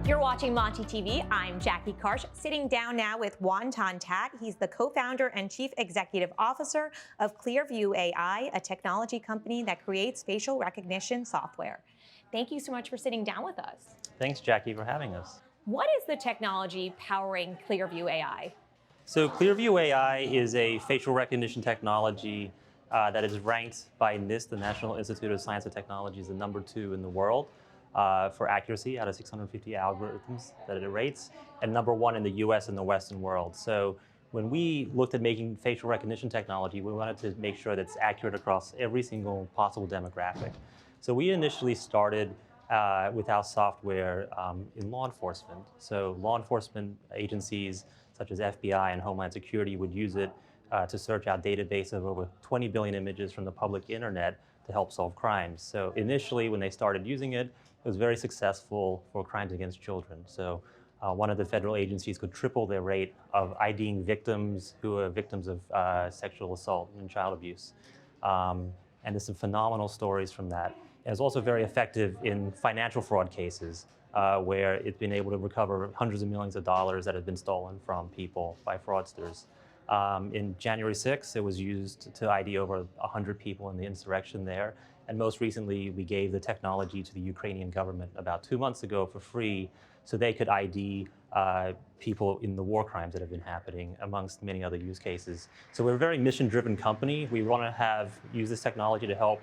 You're watching Monty TV. I'm Jackie Karsh, sitting down now with Juan Tat. He's the co-founder and chief executive officer of ClearviewAI, a technology company that creates facial recognition software. Thank you so much for sitting down with us. Thanks, Jackie, for having us. What is the technology powering ClearviewAI? So ClearviewAI is a facial recognition technology that is ranked by NIST, the National Institute of Science and Technology, as the #2 in the world for accuracy out of 650 algorithms that it rates, and #1 in the US and the Western world. So when we looked at making facial recognition technology, we wanted to make sure that it's accurate across every single possible demographic. So we initially started with our software in law enforcement. So law enforcement agencies such as FBI and Homeland Security would use it to search our database of over 20 billion images from the public internet to help solve crimes. So initially, when they started using it, it was very successful for crimes against children. So one of the federal agencies could triple their rate of IDing victims who are victims of sexual assault and child abuse. And there's some phenomenal stories from that. And it's also very effective in financial fraud cases where it's been able to recover hundreds of millions of dollars that have been stolen from people by fraudsters. In January 6th, it was used to ID over 100 people in the insurrection there. And most recently, we gave the technology to the Ukrainian government about 2 months ago for free so they could ID people in the war crimes that have been happening, amongst many other use cases. So we're a very mission-driven company. We want to use this technology to help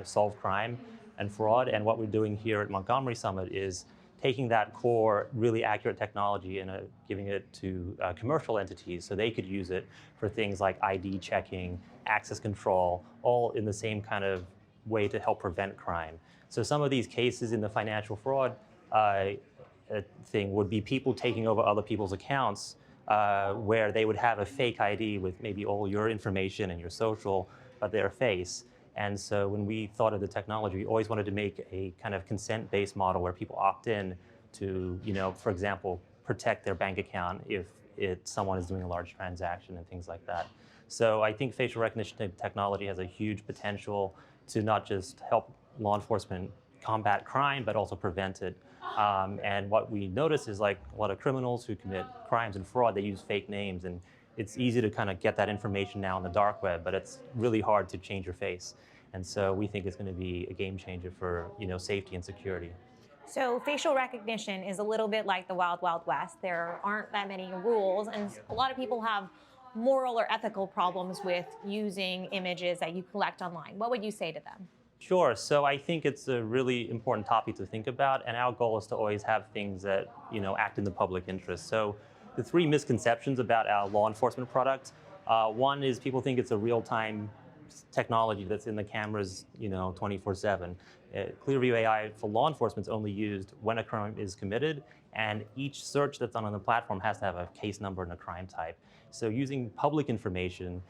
solve crime and fraud. And what we're doing here at Montgomery Summit is taking that core, really accurate technology and giving it to commercial entities so they could use it for things like ID checking, access control, all in the same kind of way to help prevent crime. So some of these cases in the financial fraud thing would be people taking over other people's accounts where they would have a fake ID with maybe all your information and your social, but their face. And so when we thought of the technology, we always wanted to make a kind of consent-based model where people opt in to, for example, protect their bank account if someone is doing a large transaction and things like that. So I think facial recognition technology has a huge potential to not just help law enforcement combat crime, but also prevent it. And what we notice is like a lot of criminals who commit crimes and fraud, they use fake names, and it's easy to kind of get that information now on the dark web, but it's really hard to change your face. And so we think it's going to be a game changer for safety and security. So facial recognition is a little bit like the Wild Wild West. There aren't that many rules, and a lot of people have moral or ethical problems with using images that you collect online. What would you say to them? Sure. So I think it's a really important topic to think about, and our goal is to always have things that act in the public interest. So the 3 misconceptions about our law enforcement product. One is people think it's a real-time technology that's in the cameras 24/7. ClearviewAI for law enforcement is only used when a crime is committed, and each search that's done on the platform has to have a case number and a crime type. So using public information,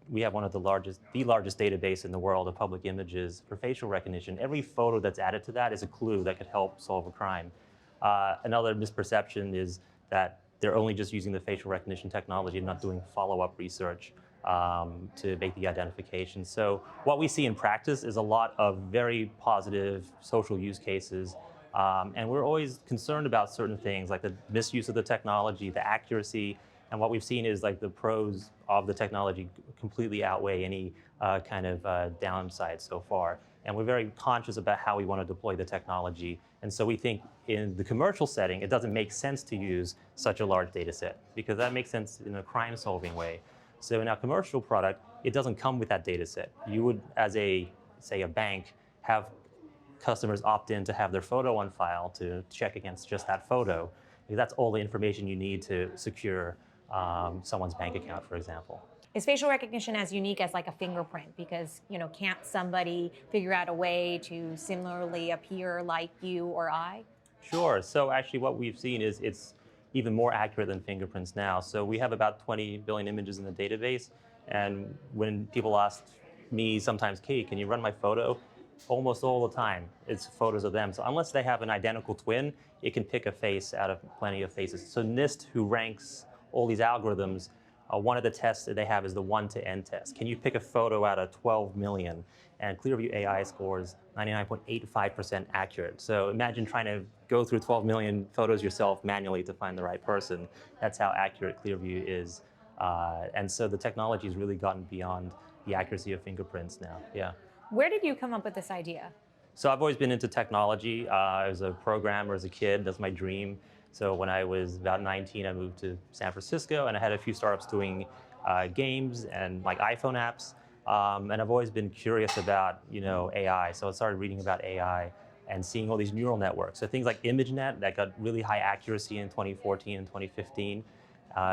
we have one of the largest database in the world of public images for facial recognition. Every photo that's added to that is a clue that could help solve a crime. Another misperception is that they're only just using the facial recognition technology and not doing follow-up research to make the identification. So what we see in practice is a lot of very positive social use cases. And we're always concerned about certain things like the misuse of the technology, the accuracy. And what we've seen is like the pros of the technology completely outweigh any kind of downside so far. And we're very conscious about how we want to deploy the technology. And so we think in the commercial setting, it doesn't make sense to use such a large data set because that makes sense in a crime-solving way. So in our commercial product, it doesn't come with that data set. You would, as say a bank, have customers opt in to have their photo on file to check against just that photo. Because that's all the information you need to secure someone's bank account, for example. Is facial recognition as unique as like a fingerprint? Because, can't somebody figure out a way to similarly appear like you or I? Sure. So actually what we've seen is it's even more accurate than fingerprints now. So we have about 20 billion images in the database. And when people ask me sometimes, Kate, can you run my photo? Almost all the time, it's photos of them. So unless they have an identical twin, it can pick a face out of plenty of faces. So NIST, who ranks all these algorithms, One of the tests that they have is the 1 to N test. Can you pick a photo out of 12 million? And Clearview AI scores 99.85% accurate. So imagine trying to go through 12 million photos yourself manually to find the right person. That's how accurate Clearview is. And so the technology has really gotten beyond the accuracy of fingerprints now. Yeah. Where did you come up with this idea? So I've always been into technology. I was a programmer as a kid. That's my dream. So when I was about 19, I moved to San Francisco, and I had a few startups doing games and like iPhone apps. And I've always been curious about AI. So I started reading about AI and seeing all these neural networks. So things like ImageNet that got really high accuracy in 2014 and 2015.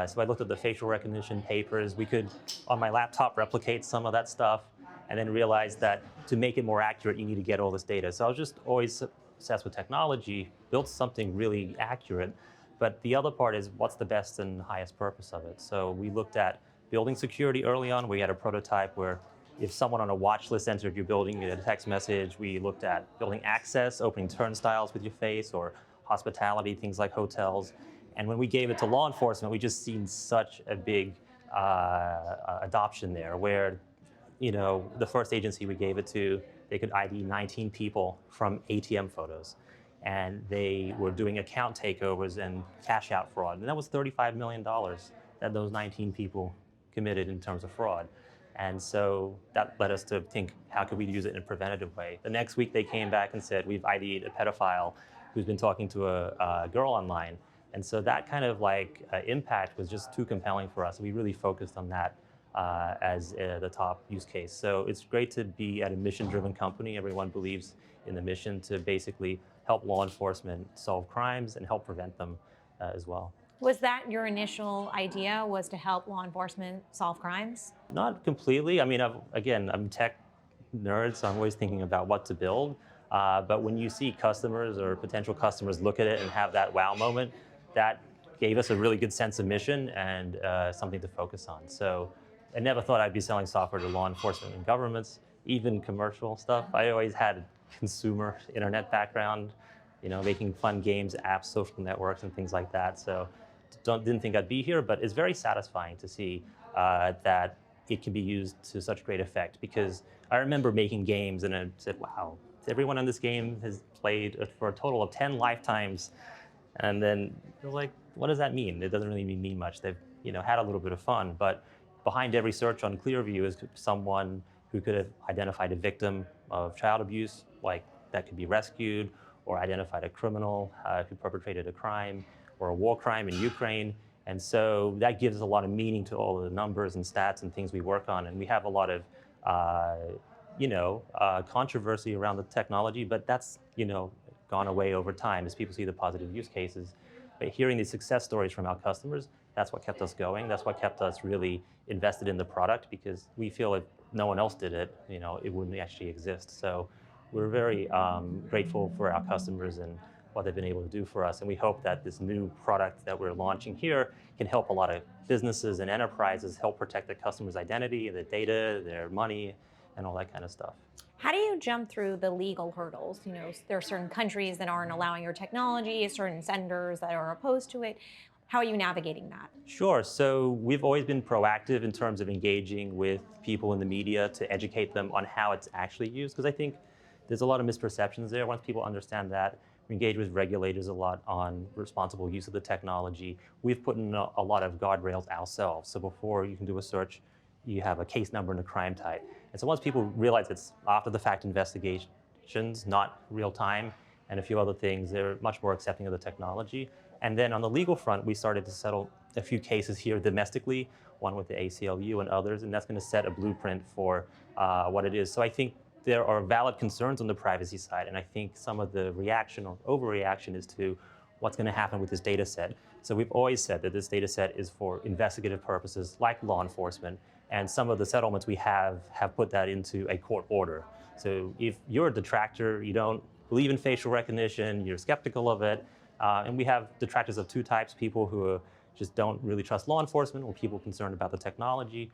So I looked at the facial recognition papers. We could, on my laptop, replicate some of that stuff, and then realized that to make it more accurate, you need to get all this data. So I was just always obsessed with technology, built something really accurate. But the other part is what's the best and highest purpose of it. So we looked at building security early on. We had a prototype where if someone on a watch list entered your building, you get a text message. We looked at building access, opening turnstiles with your face, or hospitality, things like hotels. And when we gave it to law enforcement, we just seen such a big adoption there, where the first agency we gave it to, they could ID 19 people from ATM photos. And they were doing account takeovers and cash out fraud. And that was $35 million that those 19 people committed in terms of fraud. And so that led us to think, how could we use it in a preventative way? The next week they came back and said, we've ID'd a pedophile who's been talking to a girl online. And so that kind of impact was just too compelling for us. We really focused on that as the top use case. So it's great to be at a mission-driven company. Everyone believes in the mission to basically help law enforcement solve crimes and help prevent them as well. Was that your initial idea, was to help law enforcement solve crimes? Not completely. I mean, I'm tech nerd, so I'm always thinking about what to build. But when you see customers or potential customers look at it and have that wow moment, that gave us a really good sense of mission and something to focus on. So I never thought I'd be selling software to law enforcement and governments, even commercial stuff. I always had a consumer internet background, making fun games, apps, social networks, and things like that. So didn't think I'd be here, but it's very satisfying to see that it can be used to such great effect. Because I remember making games and I said, wow, everyone on this game has played for a total of 10 lifetimes. And then it was like, what does that mean? It doesn't really mean much. They've had a little bit of fun, but behind every search on Clearview is someone who could have identified a victim of child abuse, like that could be rescued, or identified a criminal who perpetrated a crime or a war crime in Ukraine. And so that gives a lot of meaning to all of the numbers and stats and things we work on. And we have a lot of controversy around the technology, but that's gone away over time as people see the positive use cases. But hearing these success stories from our customers, that's what kept us going. That's what kept us really invested in the product, because we feel if no one else did it, it wouldn't actually exist. So we're very grateful for our customers and what they've been able to do for us. And we hope that this new product that we're launching here can help a lot of businesses and enterprises help protect their customers' identity, their data, their money, and all that kind of stuff. How do you jump through the legal hurdles? There are certain countries that aren't allowing your technology, certain senators that are opposed to it. How are you navigating that? Sure. So we've always been proactive in terms of engaging with people in the media to educate them on how it's actually used, because I think there's a lot of misperceptions there. Once people understand that, we engage with regulators a lot on responsible use of the technology. We've put in a lot of guardrails ourselves. So before you can do a search, you have a case number and a crime type. And so once people realize it's after the fact investigations, not real time, and a few other things, they're much more accepting of the technology. And then on the legal front, we started to settle a few cases here domestically, one with the ACLU and others, and that's going to set a blueprint for what it is. So I think there are valid concerns on the privacy side, and I think some of the reaction or overreaction is to what's going to happen with this data set. So we've always said that this data set is for investigative purposes like law enforcement, and some of the settlements we have put that into a court order. So if you're a detractor, you don't believe in facial recognition, you're skeptical of it, and we have detractors of two types: people who just don't really trust law enforcement, or people concerned about the technology.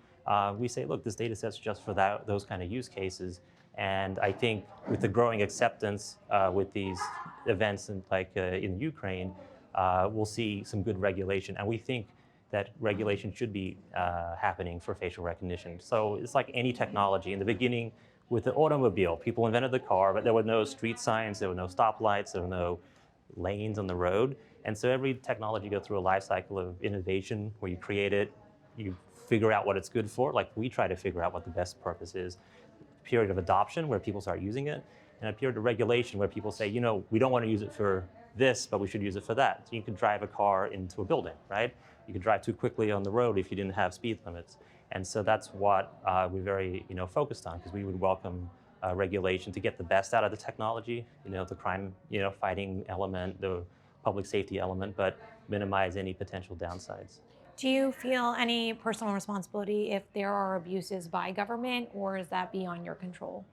We say, look, this data set's just for those kind of use cases. And I think with the growing acceptance with these events in Ukraine, we'll see some good regulation. And we think that regulation should be happening for facial recognition. So it's like any technology. In the beginning, with the automobile, people invented the car, but there were no street signs, there were no stoplights, there were no lanes on the road. And so every technology goes through a life cycle of innovation where you create it, you figure out what it's good for, like we try to figure out what the best purpose is. Period of adoption where people start using it, and a period of regulation where people say, you know, we don't want to use it for this, but we should use it for that. So you could drive a car into a building, right? You could drive too quickly on the road if you didn't have speed limits. And so that's what we're very, focused on, because we would welcome regulation to get the best out of the technology, the crime, fighting element, the public safety element, but minimize any potential downsides. Do you feel any personal responsibility if there are abuses by government, or is that beyond your control?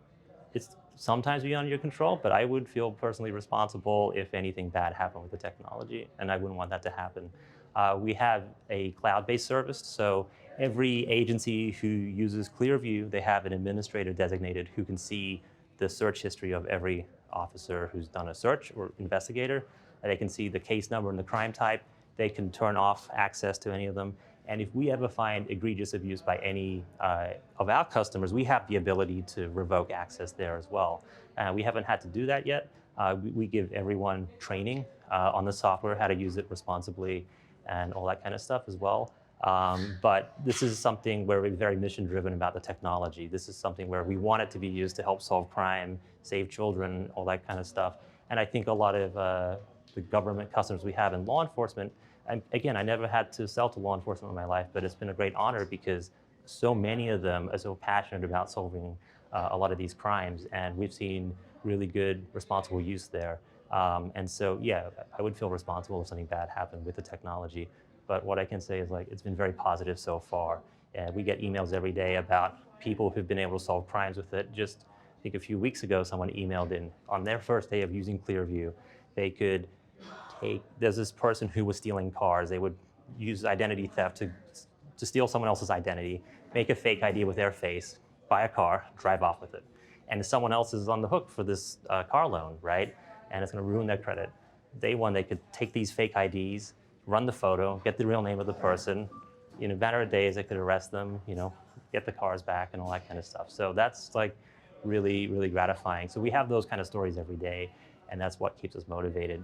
It's sometimes beyond your control, but I would feel personally responsible if anything bad happened with the technology, and I wouldn't want that to happen. We have a cloud-based service, so every agency who uses Clearview, they have an administrator designated who can see the search history of every officer who's done a search or investigator. And they can see the case number and the crime type. They can turn off access to any of them. And if we ever find egregious abuse by any of our customers, we have the ability to revoke access there as well. We haven't had to do that yet. We give everyone training on the software, how to use it responsibly, and all that kind of stuff as well. But this is something where we're very mission-driven about the technology. This is something where we want it to be used to help solve crime, save children, all that kind of stuff. And I think a lot of the government customers we have in law enforcement, and again, I never had to sell to law enforcement in my life, but it's been a great honor because so many of them are so passionate about solving a lot of these crimes, and we've seen really good, responsible use there. And so, yeah, I would feel responsible if something bad happened with the technology. But what I can say is, like, it's been very positive so far. We get emails every day about people who've been able to solve crimes with it. Just, I think a few weeks ago, someone emailed in on their first day of using Clearview. They could there's this person who was stealing cars. They would use identity theft to steal someone else's identity, make a fake ID with their face, buy a car, drive off with it. And someone else is on the hook for this car loan, right? And it's going to ruin their credit. Day one, they could take these fake IDs, run the photo, get the real name of the person. In a matter of days, they could arrest them, get the cars back and all that kind of stuff. So that's like really, really gratifying. So we have those kind of stories every day, and that's what keeps us motivated.